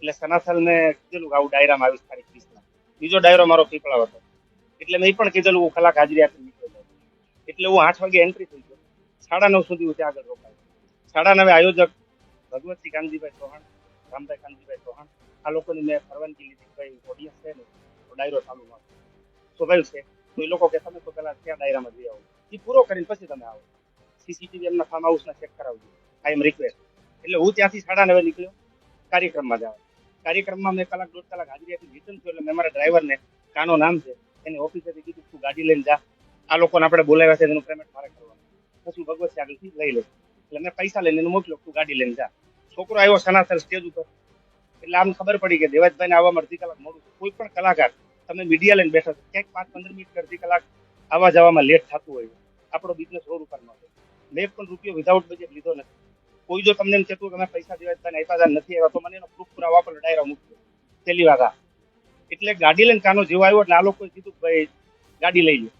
એટલે સનાથલ ને કીધેલું કે આવું ડાયરામાં આવીશ તારીખ 20 બીજો ડાયરો મારો પીપળા હતો એટલે મેં પણ કીધેલું હું કલાક હાજરી આપી નીકળ્યો એટલે હું 8 વાગે એન્ટ્રી થઈ ગયો 9:30 સુધી હું ત્યાં આગળ રોકાયો 9:30 આયોજક ભગવતસિંહ કાનજીભાઈ ચૌહાણ રામભાઈ કાનજીભાઈ ચૌહાણ આ લોકોની મેં પરવાનગી લીધી ભાઈ ઓડિયન્સ છે ને તો ડાયરો ચાલુ માં સ્વાભાવિક છે તો એ લોકો કે તમે તો પેલા ત્યાં ડાયરામાં જઈ આવો એ પૂરો કરીને પછી તમે આવો સીસીટીવી એમના ફાર્મ હાઉસના ચેક કરાવજો આઈ એમ રિક્વેસ્ટ એટલે હું ત્યાંથી 9:30 નીકળ્યો કાર્યક્રમમાં જાવ કાર્યક્રમમાં મેં કલાક 1.5 કલાક હાજરી આપી રિટર્ન થયો એટલે મેં મારા ડ્રાઈવરને કાનો નામ છે એની ઓફિસેથી કીધું તું ગાડી લઈને જા આ લોકોને આપણે બોલાવ્યા છે એનું પેમેન્ટ મારે કરવાનું પછી ભગવત આગળથી લઈ લઈશ એટલે મેં પૈસા લઈને એને મોકલ્યો તું ગાડી લઈને જા છોકરો આવ્યો સનાતન સ્ટેજ ઉપર એટલે આમ ખબર પડી કે દેવાજભાઈને આવવામાં અડધી કલાક મોડું કોઈ પણ કલાકાર તમે મીડિયા લઈને બેઠા છો ક્યાંક 5-15 મિનિટ અડધી કલાક આવવા જવામાં લેટ થતું હોય આપણો બિઝનેસ રોડ ઉપર ન હોય મેં એક પણ રૂપિયો વિધાઉટ બજેટ લીધો નથી કોઈ જો તમને એમ કહેતું કે મેં પૈસા દેવાજભાઈને આપ્યા નથી આવ્યા તો મને એનો પ્રૂફ પુરાવા પર ડાયરા મૂકજો પહેલી વાત એટલે ગાડી લઈને કાનો જેવો આવ્યો એટલે આ લોકોએ કીધું ભાઈ ગાડી લઈ લો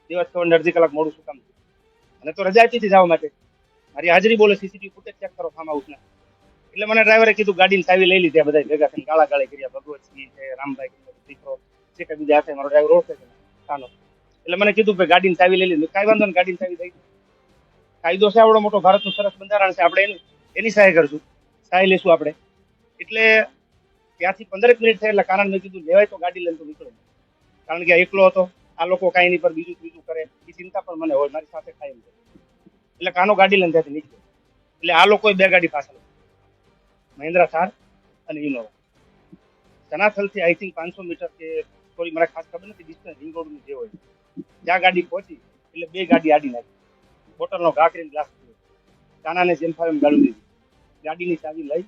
દેવાજ થવાને અડધી કલાક મોડું શું કામ અને તો રજા આપી હતી જવા માટે મારી હાજરી બોલે સીસીટીવી ફૂટેજ ચેક કરો ફાર્મ હાઉસના એટલે મને ડ્રાઈવરે કીધું ગાડીની ચાવી લઈ લીધી બધા ભેગા થઈને ગાળા ગાળી કર્યા ભગવતસિંહ છે રામભાઈ દીકરો છે કે બીજા હાથે મારો ડ્રાઈવર ઓળખે છે કાનો એટલે મને કીધું ભાઈ ગાડીની ચાવી લઈ લીધી કાંઈ વાંધો ને ગાડીની ચાવી દઈ કાયદો છે આવડો મોટો ભારતનું સરસ બંધારણ છે આપણે એની સહાય કરશું સહાય લેશું આપણે એટલે ત્યાંથી 15 મિનિટ થાય એટલે કારણ મેં કીધું લેવાય તો ગાડી લઈને તો નીકળે કારણ કે એકલો હતો આ લોકો કાંઈ એની પર બીજું ત્રીજું કરે એ ચિંતા પણ મને હોય મારી સાથે કાયમ એટલે કાનો ગાડી લઈને ત્યાંથી નીકળ્યો એટલે આ લોકોએ 2 ગાડી પાછળ મહિન્દ્રા થાર અને ઇનોવા સનાથલથી આઈ થિંક 500 મીટર કે સોરી મને ખાસ ખબર નથી ડિસ્ટન્સ રિંગ રોડનું જે હોય ત્યાં ગાડી પહોંચી એટલે 2 ગાડી આડી નાખી બોટલનો ઘા કરીને ગ્લાસ કાનાને જેમ ફાવે એમ ગાળું દીધી ગાડીની ચાવી લઈ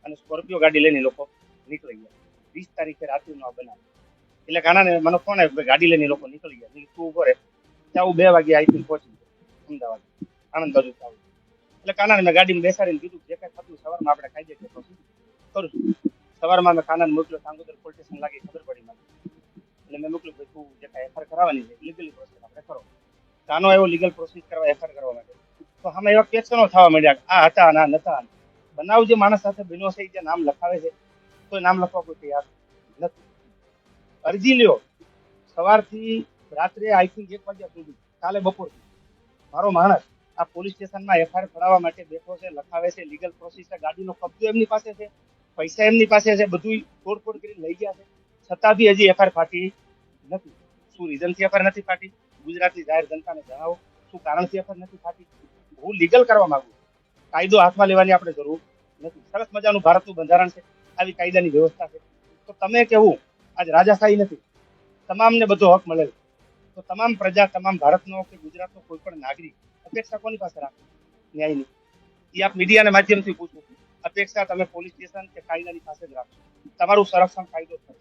અને સ્કોર્પિયો ગાડી લઈને લોકો નીકળી ગયા 20 તારીખે રાત્રિનો આ બનાવ એટલે કાનાને મને ફોન આવ્યો ગાડી લઈને લોકો નીકળી ગયા તું ઉભો રહે ત્યાં હું 2 વાગે આઈ થિંક પહોંચી અમદાવાદ આણંદ બાજુ આવું એટલે કાનાને મેં ગાડીમાં બેસાડીને કીધું જે કાંઈ થતું સવારમાં આપણે કાયદેસર પ્રોસીજર કરું સવારમાં મેં કાનાને મોકલ્યો સાંગોદર પોલીસ સ્ટેશન લાગી ખબર પડી મને એટલે મેં મોકલ્યું ભાઈ તું જે કાંઈ એફઆઈઆર કરાવવાની છે લીગલી પ્રોસેસ આપણે કરો કાનો એવો લીગલ પ્રોસેસ કરવા એફઆઈઆર કરવા માટે તો આમાં એવા ક્વેશ્ચનો થવા માંડ્યા આ હતા ના નતા બનાવ જે માણસ સાથે બન્યો છે જે નામ લખાવે છે તો નામ લખવા કોઈ તૈયાર નથી અરજી લ્યો સવારથી રાત્રે આઈ થિંક 1 વાગ્યા સુધી કાલે બપોરથી મારો માણસ આ પોલીસ સ્ટેશનમાં એફઆઈઆર કરાવવા માટે બેઠો છે લખાવે છે લીગલ પ્રોસેસ છે ગાડીનો કબજો એમની પાસે છે પૈસા એમની પાસે છે બધું તોડફોડ કરીને લઈ ગયા છે છતાં બી હજી એફઆઈઆર ફાટી નથી શું રીઝનથી એફઆઈઆર નથી ફાટી ગુજરાતની જાહેર જનતાને જણાવો શું કારણથી એફઆઈઆર નથી ફાટી હું લીગલ કરવા માંગુ કાયદો હાથમાં લેવાની આપણે જરૂર નથી સરસ મજાનું ભારતનું બંધારણ છે આવી કાયદાની વ્યવસ્થા છે તો તમે કેવું આજ રાજાશાહી નથી તમામને બધો હક મળે તો તમામ પ્રજા તમામ ભારતનો કે ગુજરાતનો કોઈ પણ નાગરિક અપેક્ષા કોની પાસે રાખે ન્યાયની એ આપ મીડિયાના માધ્યમથી પૂછો અપેક્ષા તમે પોલીસ સ્ટેશન કે કાયદાની પાસે જ રાખશો તમારું સંરક્ષણ કાયદો થશે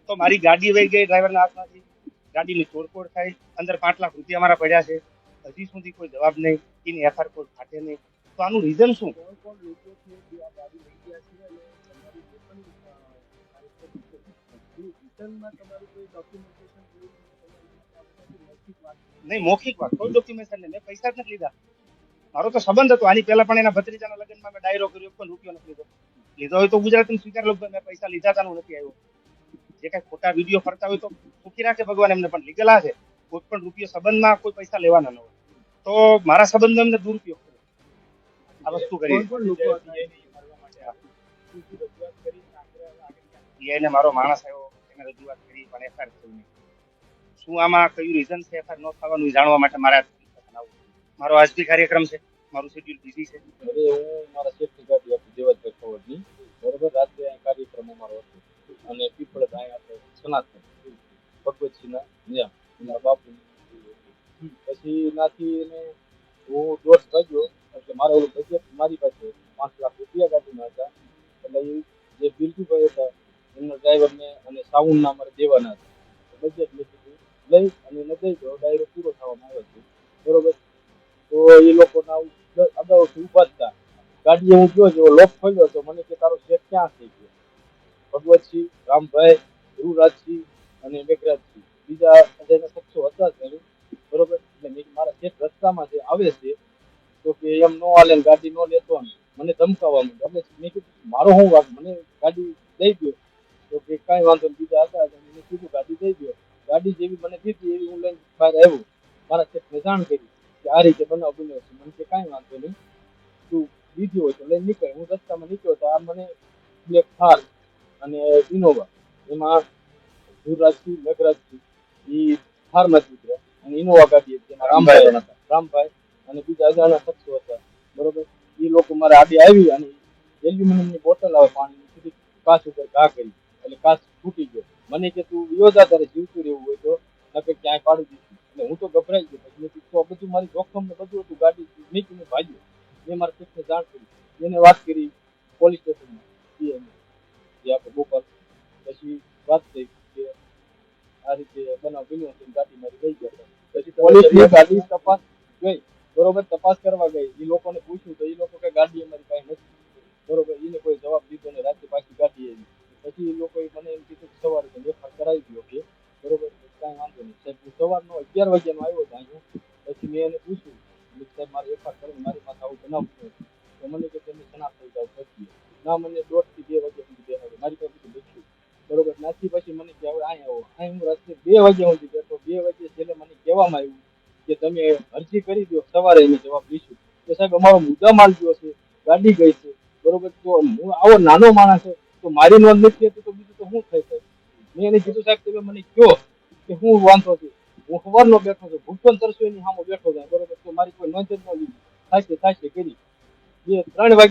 તો મારી ગાડી વહી ગઈ ડ્રાઈવરના હાથમાંથી ગાડીની તોડફોડ થાય અંદર 5 લાખ રૂપિયા મારા પડ્યા છે હજી સુધી કોઈ જવાબ નહીં એની એફઆઈઆર કોઈ ફાટે નહીં તો આનું રીઝન શું નહીં મૌખિક વાત કોઈ ડોક્યુમેન્ટેશન નહીં મેં પૈસા જ નથી લીધા મારો તો સંબંધ હતો આની પહેલા પણ એના ભત્રીજાના લગ્નમાં મેં ડાયરો કર્યો પણ રૂપિયો નથી લીધો હોય તો ગુજરાતમાં સ્વીકાર લો મેં પૈસા લીધા તાનું નથી આવ્યો જે કઈ ખોટા વિડીયો ફરતા હોય તો સુખી રાખે ભગવાન એમને પણ લીગલ છે કોઈ પણ રૂપિયો સંબંધમાં કોઈ પૈસા લેવાના ન હોય તો મારા સંબંધમાં એમને દુરુપયોગ કર્યો આ વસ્તુ કરી એને મારો માણસ આવ્યો એને રજૂઆત કરી પણ એફઆઈઆર થયું નહીં શું આમાં કયું રીઝન છે એફઆઈઆર ન થવાનું જાણવા માટે મારા મારો આજથી કાર્યક્રમ છે મારું શેડ્યુલ બીઝી છે હવે હું મારા સેફટી ગાડી આપી દેવાજભાઈ ખવડની બરોબર રાત્રે અહીં કાર્યક્રમ અમારો હતો અને પીપળ અહીં આપણે સનાતન ભગવતસિંહના ત્યાં એના બાપુ પછી નાથી એને હું 1:30 વાગ્યો એટલે મારે ઓલું બજેટ મારી પાસે 5 લાખ રૂપિયા ગાડીના હતા એટલે એ જે બિલકુભાઈ હતા એમના ડ્રાઈવરને અને સાઉન્ડના અમારે દેવાના હતા બજેટ મેં કીધું લઈ અને ન દઈ દો ડાયરો પૂરો થવામાં આવ્યો છે બરોબર તો એ લોકોના અગાઉથી ઉભા હતા ગાડીએ હું ગયો જેવો લોક ખોલ્યો તો મને કે તારો શેઠ ક્યાં થઈ ગયો ભગવતસિંહ રામભાઈ ધ્રુવરાજસિંહ અને મેઘરાજસિંહ બીજા બધાના શખ્સો હતા ત્યારે બરોબર એટલે મેં મારા શેઠ રસ્તામાં જે આવે છે તો કે એમ નો હાલે ગાડી નો લેતો ને મને ધમકાવવા માંડ્યા. એટલે મેં કીધું મારો શું વાંક, મને ગાડી દઈ દો. તો કે કાંઈ વાંધો નહીં, બીજા હતા એટલે મેં કીધું ગાડી દઈ દો. ગાડી જેવી મને દીધી એવી હું લઈને બહાર આવ્યો. મારા શેઠને જાણ કરી કે આ રીતે બનાવ બન્યો છે. મને કે કાંઈ વાંધો નહીં, તું બીજી હોય તો લઈને નીકળ. હું રસ્તામાં નીકળ્યો તો આ મને બ્લેક થાર અને ઇનોવા, એમાં ધુરાજથી મેઘરાજથી એ થારમાંથી ઉતર્યા અને ઇનોવા ગાડી હતી એમાં રામભાઈ હતા, રામભાઈ અને બીજા અજાણ્યા શખ્સો હતા. બરોબર, એ લોકો મારે આડી આવી અને એલ્યુમિનિયમની બોટલ આવે પાણીની, સીધી કાચ ઉપર ઘા કરી એટલે કાચ ફૂટી ગયો. મને કે તું યોજા તારે જીવતું રહેવું હોય તો નકર ક્યાંય પાડી દીધું. એટલે હું તો ગભરાઈ ગયો. પછી મેં કીધું તો બધું મારી જોખમ ને બધું હતું, ગાડી નીકળીને ભાગ્યો. મેં મારા શેઠને જાણ કરી, એને વાત કરી પોલીસ સ્ટેશનમાં, જે આપણે ભોપાલ. પછી વાત થઈ કે આ રીતે બનાવ બન્યો છે, ગાડી મારી લઈ ગયા. પછી પોલીસની ગાડી તપાસ ગઈ, બરોબર, તપાસ કરવા ગઈ. એ લોકોને પૂછ્યું તો એ લોકો કે ગાડી અમારી પાસે નથી. બરોબર, એને કોઈ જવાબ દીધો ને રાતે પાછી ગાડી આવી. પછી એ લોકોએ મને એમ કીધું કે સવારે તમે એફઆર કરાવી દો કે બરોબર, કાંઈ વાંધો નહીં સાહેબ. હું સવારનો 11 વાગ્યાનો આવ્યો હતો અહીંયા. પછી મેં એને પૂછ્યું કે સાહેબ મારે એફઆર કરીને મારી પાસે આવું બનાવ થયો છે. તો મને કે તમે શનાખ થઈ જાવ પછી. ના, મને 1:30 થી 2 વાગ્યા સુધી બેહાડ્યો. મારી પાસે બધું લખ્યું. બરોબર, નાથી પછી મને કે હવે અહીંયા આવો. અહીં હું રાત્રે 2 વાગ્યા સુધી બેઠો. 2 વાગ્યે છેલ્લે મને કહેવામાં આવ્યું કે તમે અરજી કરી દો, સવારે એને જવાબ દઈશું. તો સાહેબ અમારો મુદ્દા માલ ગયો છે, ગાડી ગઈ છે. બરોબર, તો હું આવો નાનો માણસ છે તો મારી નોંધ નથી હતી તો બીજું તો શું થાય સાહેબ. મેં એને કીધું સાહેબ તમે મને કહો કે હું વાંધો છે. હું સવારનો બેઠો છું, ભૂખતો તરસો એની સામે બેઠો થાય. બરોબર, તો મારી કોઈ નોંધ જ ન લીધી. થાય છે કરી. 2-3 વાગ્યા